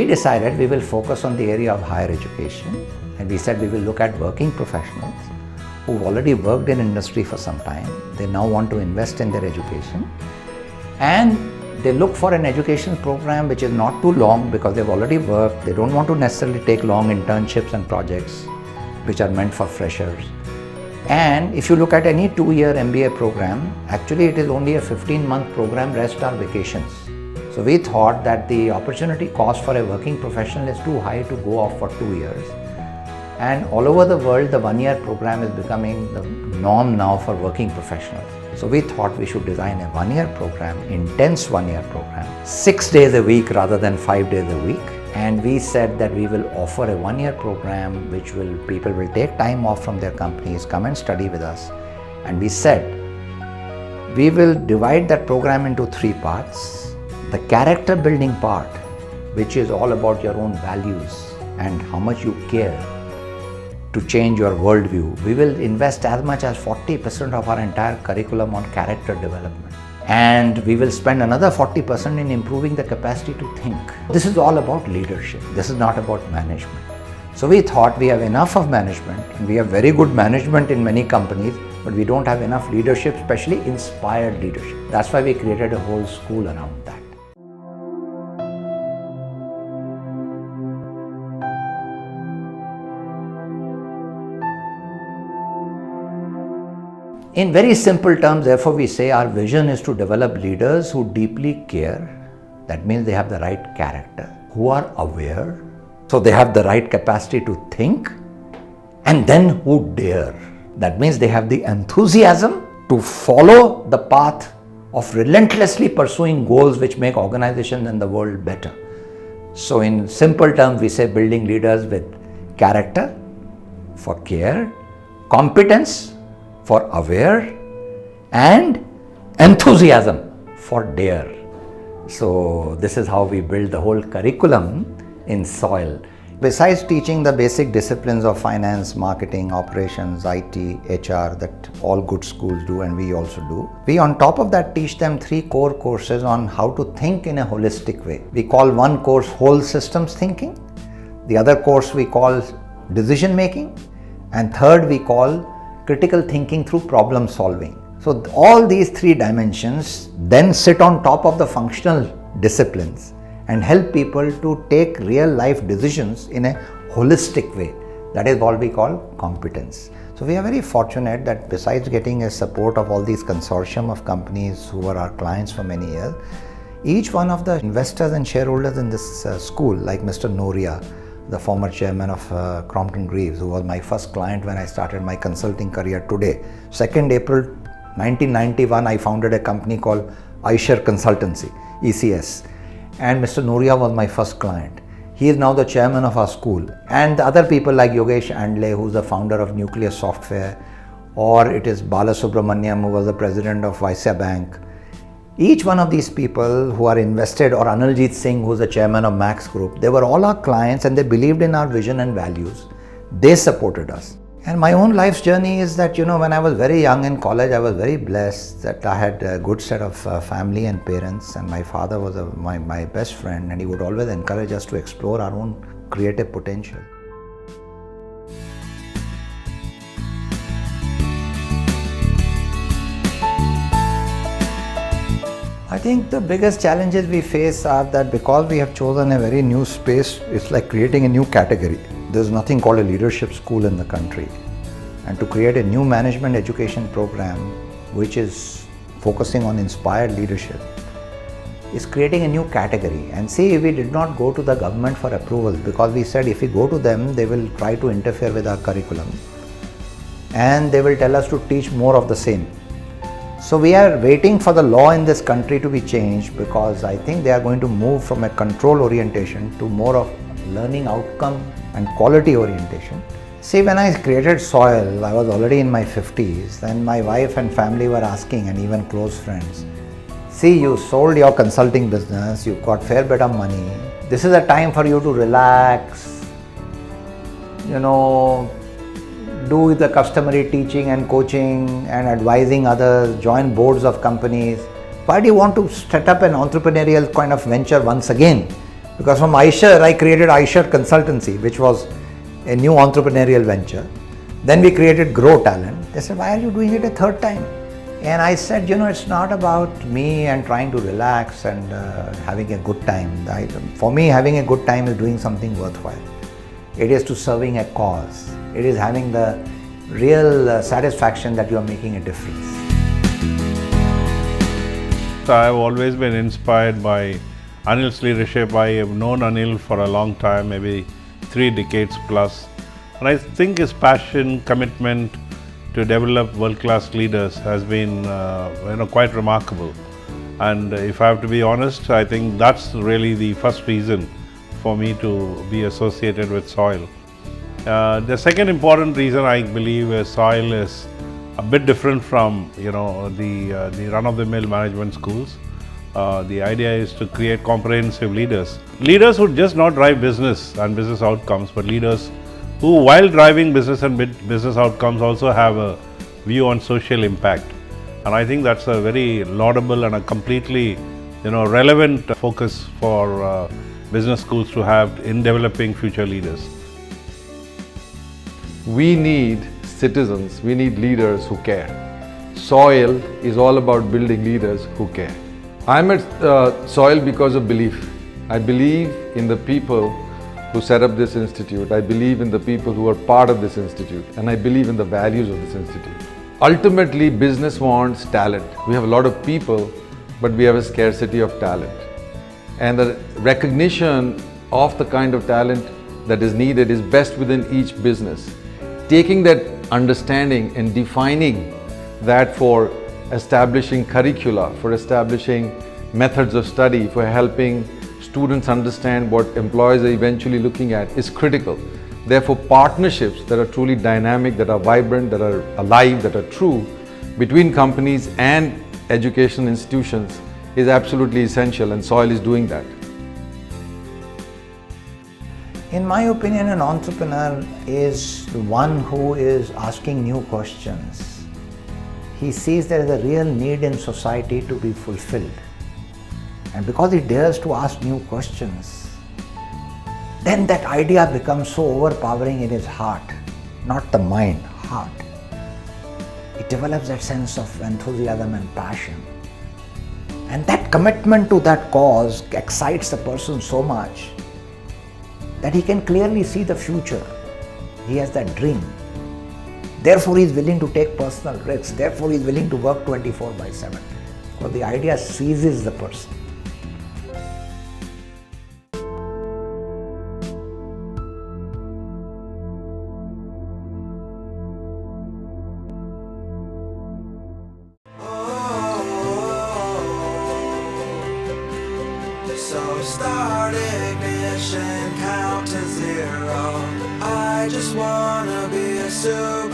we decided we will focus on the area of higher education, and we said we will look at working professionals who've already worked in industry for some time. They now want to invest in their education, and they look for an education program which is not too long because they've already worked. They don't want to necessarily take long internships and projects which are meant for freshers. And if you look at any 2-year MBA program, actually it is only a 15-month program, rest are vacations. So we thought that the opportunity cost for a working professional is too high to go off for 2 years. And all over the world, the 1-year program is becoming the norm now for working professionals. So we thought we should design a 1-year program, intense 1-year program, 6 days a week rather than 5 days a week. And we said that we will offer a 1-year program which people will take time off from their companies, come and study with us. And we said we will divide that program into 3 parts. The character building part, which is all about your own values and how much you care to change your worldview. We will invest as much as 40% of our entire curriculum on character development. And we will spend another 40% in improving the capacity to think. This is all about leadership. This is not about management. So we thought we have enough of management, and we have very good management in many companies, but we don't have enough leadership, especially inspired leadership. That's why we created a whole school around that. In very simple terms, therefore, we say our vision is to develop leaders who deeply care. That means they have the right character, who are aware, so they have the right capacity to think, and then who dare. That means they have the enthusiasm to follow the path of relentlessly pursuing goals which make organizations and the world better. So in simple terms, we say building leaders with character for care, competence for aware, and enthusiasm for dare. So this is how we build the whole curriculum in SOIL. Besides teaching the basic disciplines of finance, marketing, operations, IT, HR that all good schools do and we also do, we on top of that teach them 3 core courses on how to think in a holistic way. We call one course whole systems thinking, the other course we call decision making, and third we call critical thinking through problem solving. So all these 3 dimensions then sit on top of the functional disciplines and help people to take real life decisions in a holistic way. That is what we call competence. So we are very fortunate that besides getting a support of all these consortium of companies who were our clients for many years, each one of the investors and shareholders in this school, like Mr. Noria, the former chairman of Crompton Greaves, who was my first client when I started my consulting career today. 2nd April 1991, I founded a company called Aisher Consultancy, ECS. And Mr. Noria was my first client. He is now the chairman of our school. And other people like Yogesh Andle, who's the founder of Nuclear Software, or it is Bala Subramaniam, who was the president of Vaisya Bank. Each one of these people who are invested, or Analjit Singh, who's the chairman of Max Group, they were all our clients and they believed in our vision and values. They supported us. And my own life's journey is that, when I was very young in college, I was very blessed that I had a good set of family and parents, and my father was my best friend, and he would always encourage us to explore our own creative potential. I think the biggest challenges we face are that because we have chosen a very new space, it's like creating a new category. There's nothing called a leadership school in the country. And to create a new management education program which is focusing on inspired leadership is creating a new category. And see, we did not go to the government for approval because we said if we go to them, they will try to interfere with our curriculum and they will tell us to teach more of the same. So we are waiting for the law in this country to be changed because I think they are going to move from a control orientation to more of learning outcome and quality orientation. See, when I created SOIL, I was already in my 50s, and my wife and family were asking, and even close friends, see, you sold your consulting business, you've got fair bit of money, this is a time for you to relax, do the customary teaching and coaching and advising others, join boards of companies. Why do you want to set up an entrepreneurial kind of venture once again? Because from iShare, I created iShare Consultancy, which was a new entrepreneurial venture. Then we created Grow Talent. They said, why are you doing it a third time? And I said, it's not about me and trying to relax and having a good time. For me, having a good time is doing something worthwhile. It is to serving a cause. It is having the real satisfaction that you are making a difference. So I've always been inspired by Anil's leadership. I have known Anil for a long time, maybe 3 decades plus. And I think his passion, commitment to develop world-class leaders has been quite remarkable. And if I have to be honest, I think that's really the first reason for me to be associated with SOIL. The second important reason I believe is SOIL is a bit different from the run-of-the-mill management schools. The idea is to create comprehensive leaders who just not drive business and business outcomes, but leaders who, while driving business and business outcomes, also have a view on social impact. And I think that's a very laudable and a completely relevant focus for business schools to have in developing future leaders. We need citizens, we need leaders who care. SOIL is all about building leaders who care. I'm at SOIL because of belief. I believe in the people who set up this institute. I believe in the people who are part of this institute, and I believe in the values of this institute. Ultimately, business wants talent. We have a lot of people, but we have a scarcity of talent. And the recognition of the kind of talent that is needed is best within each business. Taking that understanding and defining that for establishing curricula, for establishing methods of study, for helping students understand what employers are eventually looking at is critical. Therefore, partnerships that are truly dynamic, that are vibrant, that are alive, that are true between companies and education institutions is absolutely essential, and SOIL is doing that. In my opinion, an entrepreneur is one who is asking new questions. He sees there is a real need in society to be fulfilled. And because he dares to ask new questions, then that idea becomes so overpowering in his heart, not the mind, heart. It develops that sense of enthusiasm and passion. And that commitment to that cause excites the person so much that he can clearly see the future. He has that dream. Therefore, he is willing to take personal risks. Therefore, he is willing to work 24/7. Because the idea seizes the person. So start ignition, count to 0. I just wanna be a super